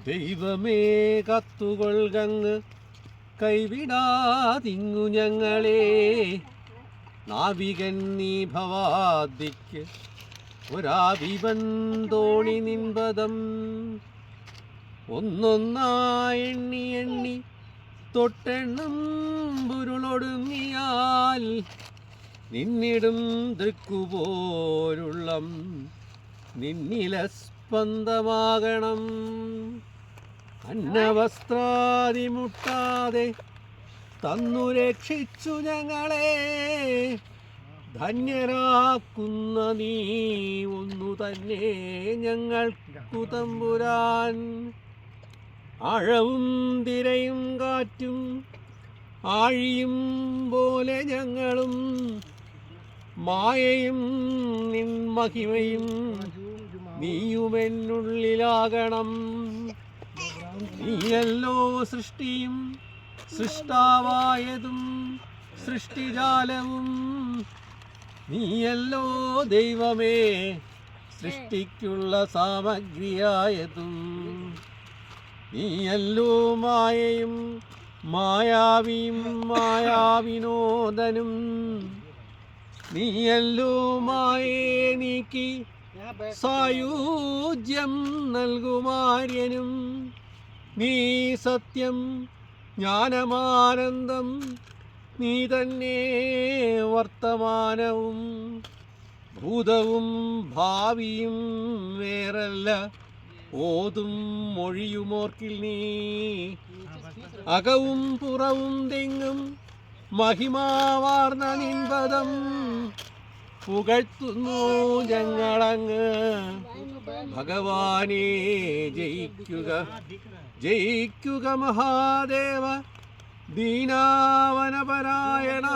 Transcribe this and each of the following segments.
ദൈവമേ കത്തുകൊൾകങ്ങ് കൈവിടാതിങ്ങു ഞങ്ങളെ. നാവികൻ നീ ഭവാദിക്ക് ഒരാവിവൻ തോണി നിൻപദം. ഒന്നൊന്നായെണ്ണി എണ്ണി തൊട്ടെണ്ണം പുരുളൊടുങ്ങിയാൽ നിന്നിടും ദൃക്കുപോരുള്ളം നിന്നില സ്പന്ദമാകണം. അന്നവസ്ത്രാദിമുട്ടാതെ തന്നു രക്ഷിച്ചു ഞങ്ങളെ. ധന്യരാക്കുന്ന നീ ഒന്നു തന്നെ ഞങ്ങൾക്കു തമ്പുരാൻ. ആഴവും തിരയും കാറ്റും ആഴിയും പോലെ ഞങ്ങളും മായയും നിൻ മഹിമയും നീയുമെന്നുള്ളിലാകണം. നീയല്ലോ സൃഷ്ടിയും സൃഷ്ടാവായതും സൃഷ്ടിജാലവും. നീയല്ലോ ദൈവമേ സൃഷ്ടിക്കുള്ള സാമഗ്രിയായതും. നീയല്ലോ മായയും മായാവിയും മായാവിനോദനും. നീയല്ലോ മായയെ നീക്കി സായുജ്യം നൽകുമാര്യനും. നീ സത്യം ജ്ഞാനമാനന്ദം നീ തന്നെ വർത്തമാനവും ഭൂതവും ഭാവിയും വേറല്ല ഓതും മൊഴിയുമോർക്കിൽ നീ. അകവും പുറവും തെങ്ങും മഹിമാവാർന്ന നിൻപദം പുകഴ്ത്തുന്നു ഞങ്ങളങ്ങ്. ഭഗവാനെ ജയിക്കുക ജയിക്കുക മഹാദേവ ദീനാവനപരായണ.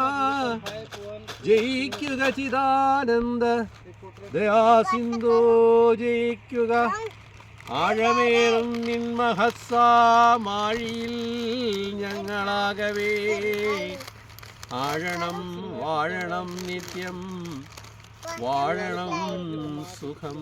ജയിക്കുക ചിദാനന്ദ ദയാസിന്ധോ. ജയിക്കുക ആഴമേറും നിൻ മഹസ്സാമാഴിയിൽ ഞങ്ങളാകവേ. ആഴണം വാഴണം നിത്യം വാഴണം സുഖം.